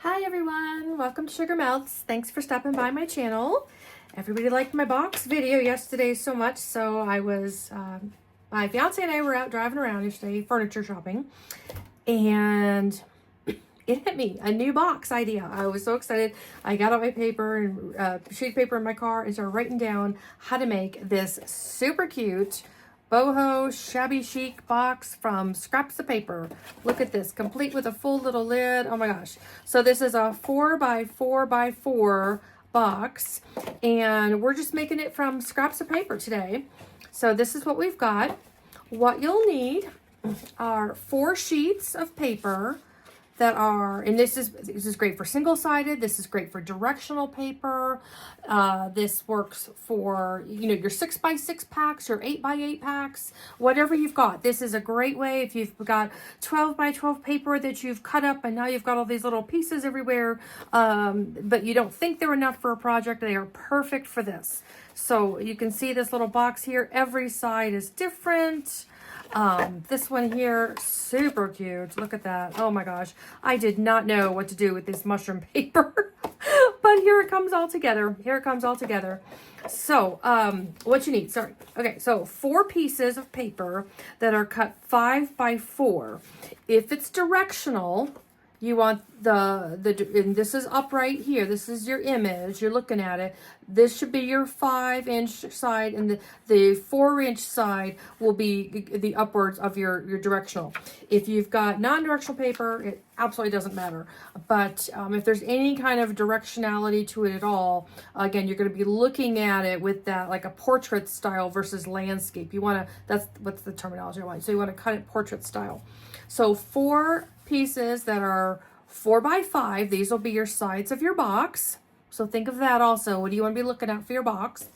Hi everyone, welcome to Sugar Melts. Thanks for stopping by my channel. Everybody liked my box video yesterday so much, so my fiance and I were out driving around yesterday, furniture shopping, and it hit me, a new box idea. I was so excited. I got out my paper and sheet of paper in my car and started writing down how to make this super cute Boho Shabby Chic box from scraps of paper. Look at this, complete with a full little lid. Oh my gosh. So this is a 4x4x4 box, and we're just making it from scraps of paper today. So this is what we've got. What you'll need are 4 sheets of paper that are, and this is great for single-sided. This is great for directional paper. This works for, your 6x6 packs, your 8x8 packs, whatever you've got. This is a great way if you've got 12x12 paper that you've cut up and now you've got all these little pieces everywhere, but you don't think they're enough for a project. They are perfect for this. So you can see this little box here. Every side is different. This one here, super cute. Look at that. Oh my gosh. I did not know what to do with this mushroom paper, but here it comes all together. Here it comes all together. So, what you need, sorry. Okay, so 4 pieces of paper that are cut 5x4. If it's directional, you want and this is up right here. This is your image. You're looking at it. This should be your 5-inch side, and the 4-inch side will be the upwards of your directional. If you've got non-directional paper, it absolutely doesn't matter. But if there's any kind of directionality to it at all, again, you're going to be looking at it with that, like a portrait style versus landscape. You want to, that's what's the terminology I want. So you want to cut it portrait style. So 4 pieces that are 4x5. These will be your sides of your box. So think of that also. What do you want to be looking at for your box?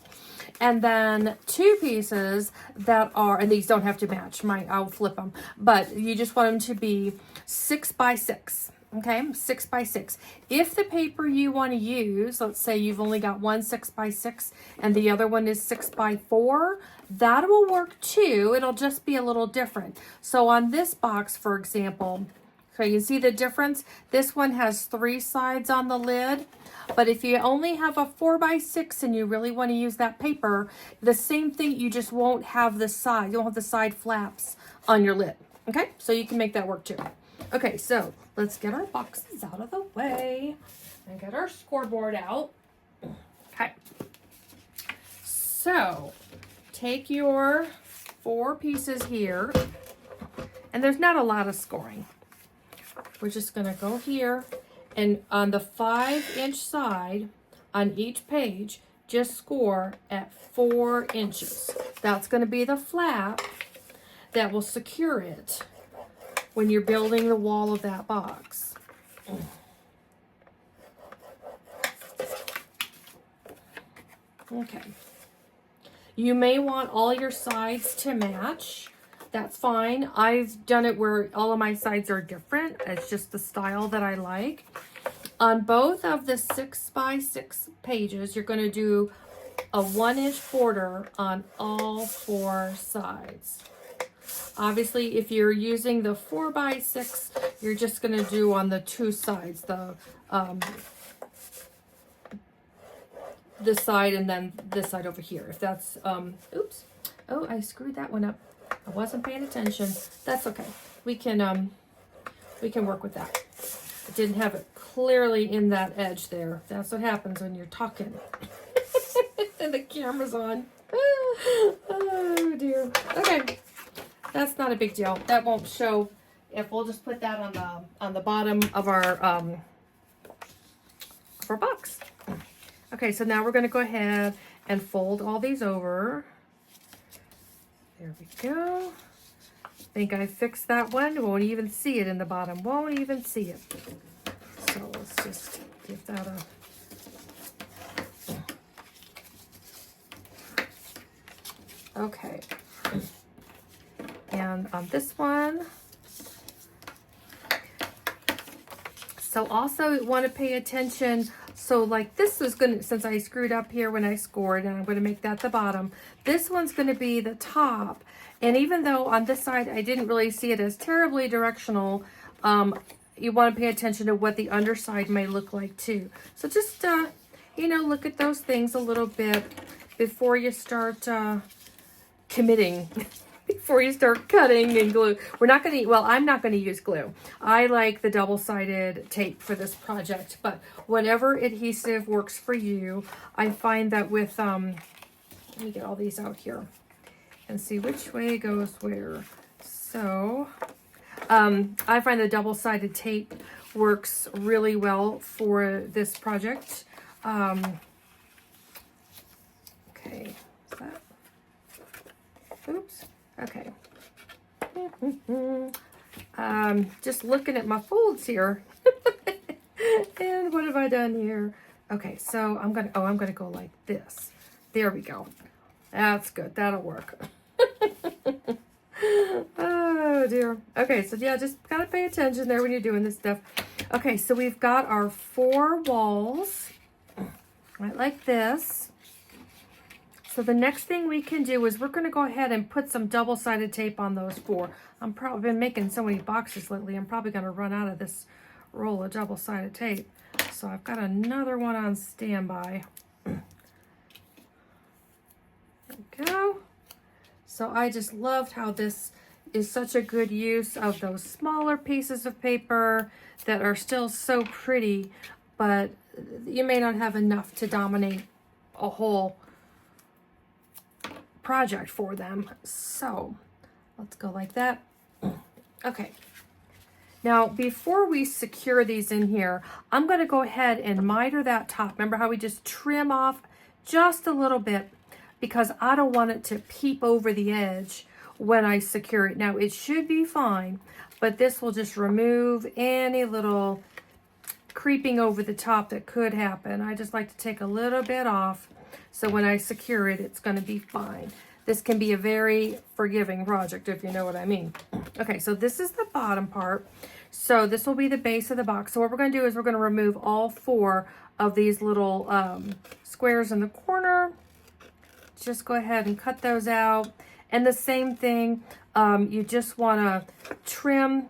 And then 2 pieces that are, and these don't have to match. I'll flip them, but you just want them to be 6x6. Okay, 6x6. If the paper you want to use, let's say you've only got one 6x6 and the other one is 6x4, that will work too. It'll just be a little different. So on this box, for example, okay, you see the difference? This one has 3 sides on the lid, but if you only have a 4x6 and you really want to use that paper, the same thing, you just won't have the side. You won't have the side flaps on your lid. Okay, so you can make that work too. Okay, so let's get our boxes out of the way and get our scoreboard out. Okay, so take your 4 pieces here, and there's not a lot of scoring. We're just going to go here, and on the 5-inch side on each page, just score at 4 inches. That's going to be the flap that will secure it when you're building the wall of that box. Okay. You may want all your sides to match. That's fine. I've done it where all of my sides are different. It's just the style that I like. On both of the 6x6 pages, you're going to do a 1-inch border on all 4 sides. Obviously, if you're using the 4x6, you're just going to do on the 2 sides, this side and then this side over here. If that's, oops, oh, I screwed that one up. I wasn't paying attention. That's okay. We can work with that. I didn't have it clearly in that edge there. That's what happens when you're talking and the camera's on. Oh dear. Okay. That's not a big deal. That won't show. If we'll just put that on the bottom of our box. Okay, so now we're going to go ahead and fold all these over. There we go. I think I fixed that one. Won't even see it in the bottom. Won't even see it. So let's just give that a... Okay. And on this one, so also want to pay attention. So like this is going to, since I screwed up here when I scored, and I'm going to make that the bottom, this one's going to be the top. And even though on this side I didn't really see it as terribly directional, you want to pay attention to what the underside may look like too. So just, you know, look at those things a little bit before you start committing, before you start cutting and glue. We're not going to, well, I'm not going to use glue. I like the double-sided tape for this project, but whatever adhesive works for you. I find that with, let me get all these out here and see which way goes where. So, I find the double-sided tape works really well for this project. Okay, is that? Oops. Okay. Just looking at my folds here. And what have I done here? Okay, so I'm gonna go like this. There we go. That's good. That'll work. Oh dear. Okay, so yeah, just gotta pay attention there when you're doing this stuff. Okay, so we've got our 4 walls, right like this. So the next thing we can do is we're going to go ahead and put some double-sided tape on those 4. I've been making so many boxes lately, I'm probably going to run out of this roll of double-sided tape. So I've got another one on standby. There we go. So I just loved how this is such a good use of those smaller pieces of paper that are still so pretty, but you may not have enough to dominate a whole project for them. So let's go like that. Okay. Now, before we secure these in here, I'm going to go ahead and miter that top. Remember how we just trim off just a little bit because I don't want it to peep over the edge when I secure it. Now, it should be fine, but this will just remove any little creeping over the top that could happen. I just like to take a little bit off so when I secure it, it's going to be fine. This can be a very forgiving project, if you know what I mean. Okay, so this is the bottom part. So this will be the base of the box. So what we're going to do is we're going to remove all 4 of these little squares in the corner. Just go ahead and cut those out. And the same thing, you just want to trim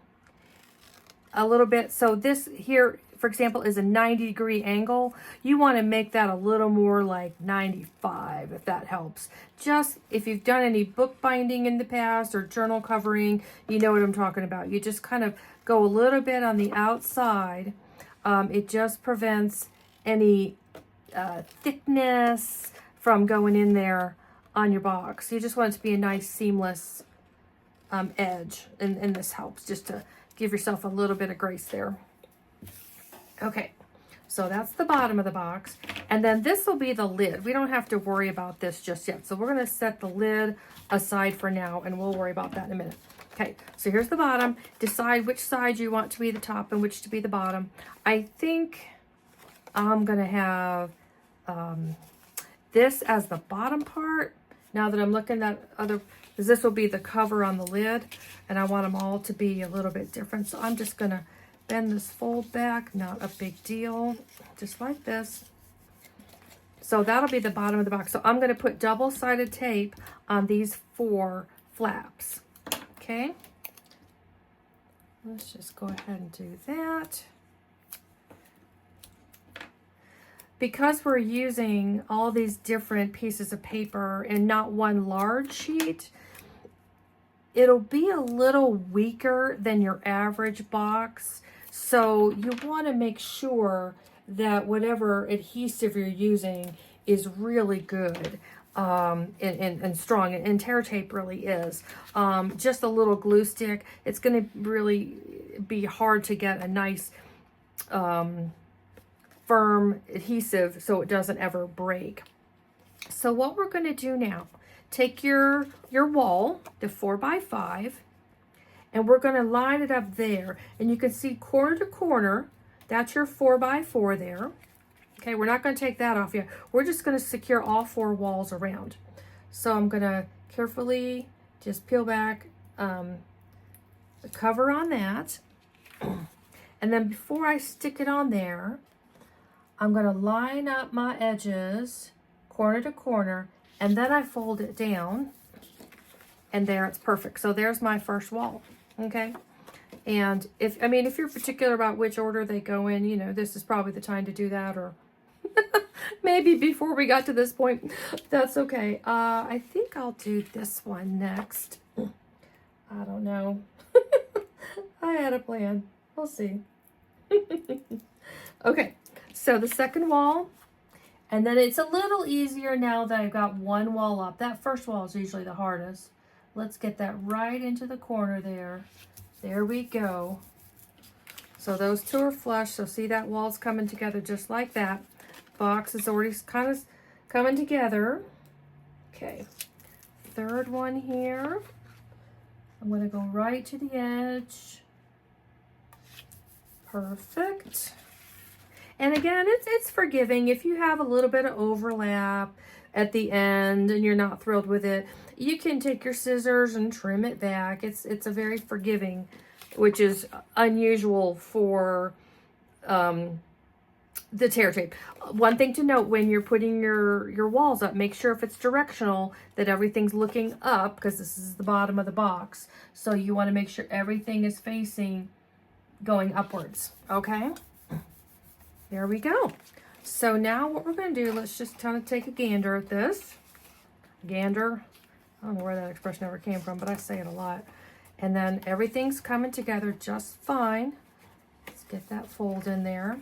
a little bit. So this here, for example, is a 90-degree angle. You want to make that a little more like 95, if that helps. Just if you've done any bookbinding in the past or journal covering, you know what I'm talking about. You just kind of go a little bit on the outside. It just prevents any thickness from going in there on your box. You just want it to be a nice seamless edge, and this helps just to give yourself a little bit of grace there. Okay, so that's the bottom of the box. And then this will be the lid. We don't have to worry about this just yet. So we're going to set the lid aside for now, and we'll worry about that in a minute. Okay, so here's the bottom. Decide which side you want to be the top and which to be the bottom. I think I'm going to have this as the bottom part. Now that I'm looking at other, because this will be the cover on the lid, and I want them all to be a little bit different. So I'm just going to bend this fold back, not a big deal, just like this. So that'll be the bottom of the box. So I'm going to put double-sided tape on these 4 flaps. Okay. Let's just go ahead and do that. Because we're using all these different pieces of paper and not one large sheet, it'll be a little weaker than your average box. So you want to make sure that whatever adhesive you're using is really good and strong, and tear tape really is. Just a little glue stick, it's going to really be hard to get a nice firm adhesive so it doesn't ever break. So what we're going to do now, take your wall, the 4x5, and we're going to line it up there, and you can see corner to corner, that's your 4x4 there. Okay, we're not going to take that off yet. We're just going to secure all 4 walls around. So I'm going to carefully just peel back the cover on that. And then before I stick it on there, I'm going to line up my edges corner to corner, and then I fold it down, and there it's perfect. So there's my first wall. Okay, And if you're particular about which order they go in, you know, this is probably the time to do that, or maybe before we got to this point. That's okay. I think I'll do this one next. I don't know. I had a plan. We'll see. Okay, so the second wall, and then it's a little easier now that I've got one wall up. That first wall is usually the hardest. Let's get that right into the corner there. There we go. So those two are flush. So see, that wall's coming together just like that. Box is already kind of coming together. Okay, third one here. I'm going to go right to the edge. Perfect. And again, it's forgiving. If you have a little bit of overlap at the end and you're not thrilled with it, you can take your scissors and trim it back. It's a very forgiving, which is unusual for the tear tape. One thing to note when you're putting your walls up, make sure if it's directional that everything's looking up, because this is the bottom of the box. So you want to make sure everything is facing going upwards. Okay, there we go. So now what we're going to do, let's just kind of take a gander at this. Gander, I don't know where that expression ever came from, but I say it a lot. And then everything's coming together just fine. Let's get that fold in there.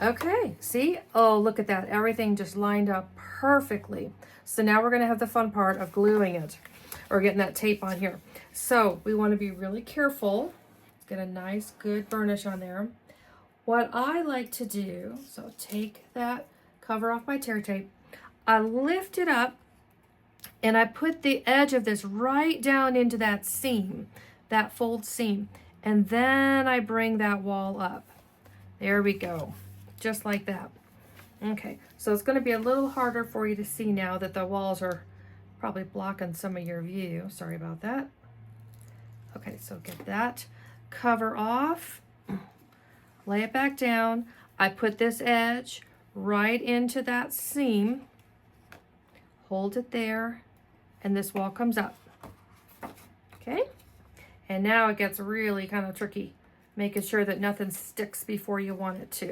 Okay, see? Oh, look at that. Everything just lined up perfectly. So now we're going to have the fun part of gluing it, or getting that tape on here. So we want to be really careful. Get a nice, good burnish on there. What I like to do, so take that cover off my tear tape. I lift it up and I put the edge of this right down into that seam, that fold seam. And then I bring that wall up. There we go. Just like that. Okay, so it's going to be a little harder for you to see now that the walls are probably blocking some of your view. Sorry about that. Okay, so get that cover off, lay it back down. I put this edge right into that seam, hold it there, and this wall comes up. Okay, and now it gets really kind of tricky, making sure that nothing sticks before you want it to.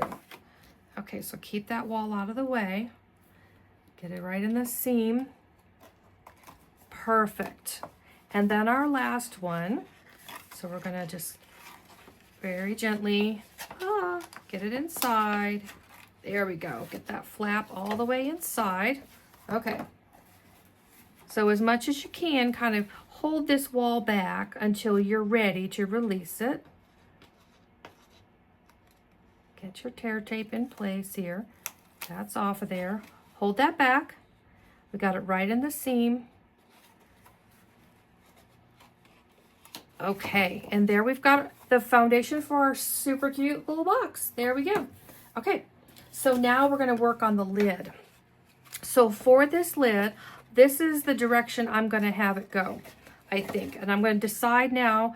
Okay, so keep that wall out of the way. Get it right in the seam. Perfect. And then our last one. So we're going to just very gently get it inside. There we go. Get that flap all the way inside. Okay. So as much as you can, kind of hold this wall back until you're ready to release it. Get your tear tape in place here. That's off of there. Hold that back. We got it right in the seam. Okay, and there we've got the foundation for our super cute little box. There we go. Okay, so now we're going to work on the lid. So for this lid, this is the direction I'm going to have it go, I think. And I'm going to decide now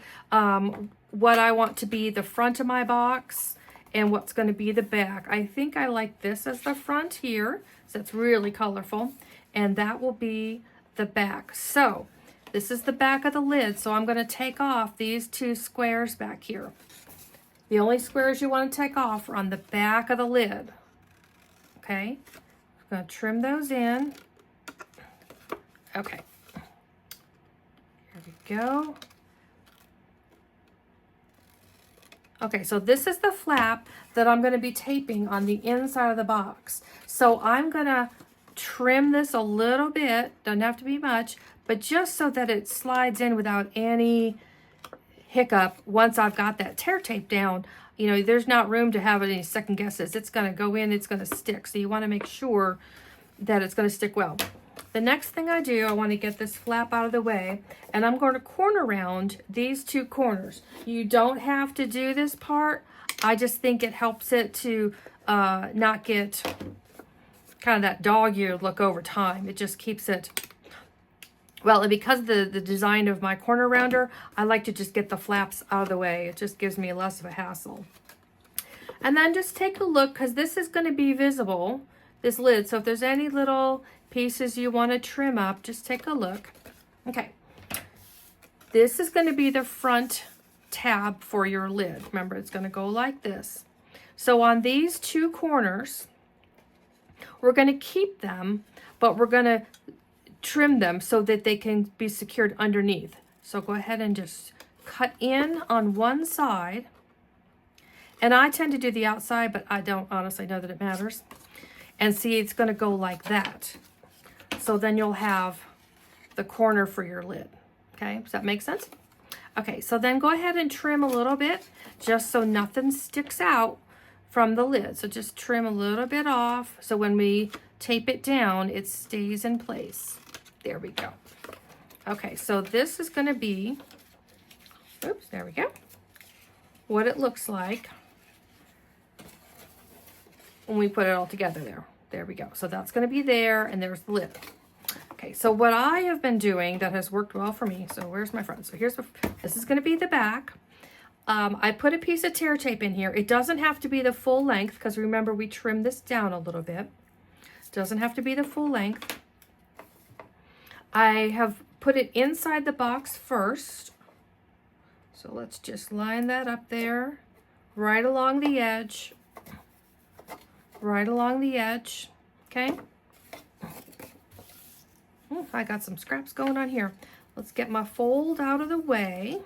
what I want to be the front of my box and what's going to be the back. I think I like this as the front here, so it's really colorful, and that will be the back. So this is the back of the lid, so I'm going to take off these two squares back here. The only squares you want to take off are on the back of the lid. Okay, I'm going to trim those in. Okay, here we go. Okay, so this is the flap that I'm going to be taping on the inside of the box. So I'm going to trim this a little bit, doesn't have to be much, but just so that it slides in without any hiccup. Once I've got that tear tape down, you know, there's not room to have any second guesses. It's going to go in, it's going to stick. So you want to make sure that it's going to stick well. The next thing I do, I want to get this flap out of the way, and I'm going to corner round these two corners. You don't have to do this part. I just think it helps it to not get kind of that dog-eared look over time. It just keeps it, well, and because of the design of my corner rounder, I like to just get the flaps out of the way. It just gives me less of a hassle. And then just take a look, because this is going to be visible, this lid. So if there's any little pieces you want to trim up, just take a look. Okay, this is going to be the front tab for your lid. Remember, it's going to go like this. So on these two corners, we're going to keep them, but we're going to trim them so that they can be secured underneath. So go ahead and just cut in on one side. And I tend to do the outside, but I don't honestly know that it matters. And see, it's going to go like that. So then you'll have the corner for your lid. Okay, does that make sense? Okay, so then go ahead and trim a little bit just so nothing sticks out from the lid. So just trim a little bit off so when we tape it down, it stays in place. There we go. Okay, so this is going to be, oops, there we go, what it looks like when we put it all together there. There we go. So that's going to be there, and there's the lid. Okay, so what I have been doing that has worked well for me, so where's my front? So here's the, this is going to be the back. I put a piece of tear tape in here. It doesn't have to be the full length, because remember we trimmed this down a little bit. Doesn't have to be the full length. I have put it inside the box first. So let's just line that up there, right along the edge. Right along the edge, okay? Oh, I got some scraps going on here. Let's get my fold out of the way.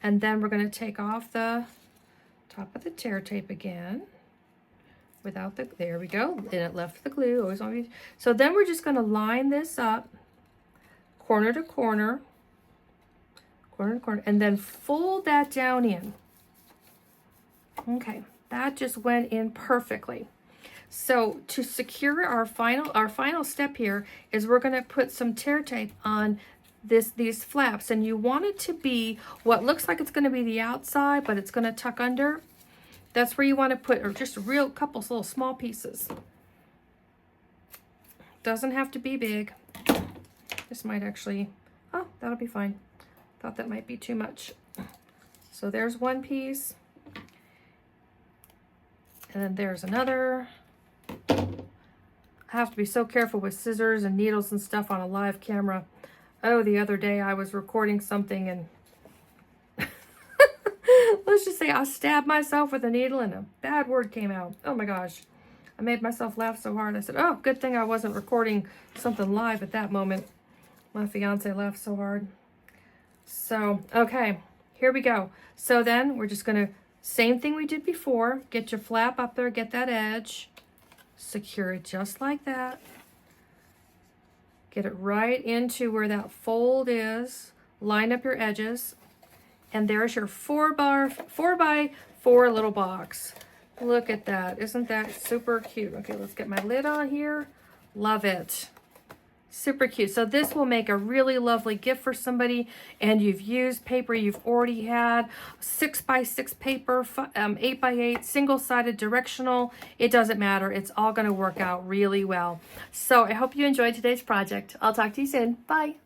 And then we're going to take off the top of the tear tape again. Without the, there we go. And it left the glue. Always want to be, so then we're just going to line this up, corner to corner, corner to corner, and then fold that down in. Okay, that just went in perfectly. So to secure our final step here is we're going to put some tear tape on these flaps, and you want it to be what looks like it's going to be the outside, but it's going to tuck under. That's where you want to put, or just a real couple little small pieces. Doesn't have to be big. This might actually, oh, that'll be fine. Thought that might be too much. So there's one piece. And then there's another. I have to be so careful with scissors and needles and stuff on a live camera. Oh, the other day I was recording something and let's just say I stabbed myself with a needle and a bad word came out. Oh my gosh. I made myself laugh so hard. I said, oh, good thing I wasn't recording something live at that moment. My fiance laughed so hard. So, okay, here we go. So then we're just going to, same thing we did before. Get your flap up there, get that edge. Secure it just like that. Get it right into where that fold is. Line up your edges. And there's your 4x4 little box. Look at that. Isn't that super cute? Okay, let's get my lid on here. Love it. Super cute. So this will make a really lovely gift for somebody, and you've used paper you've already had, 6x6 paper, 8x8, single-sided directional. It doesn't matter. It's all going to work out really well. So I hope you enjoyed today's project. I'll talk to you soon. Bye.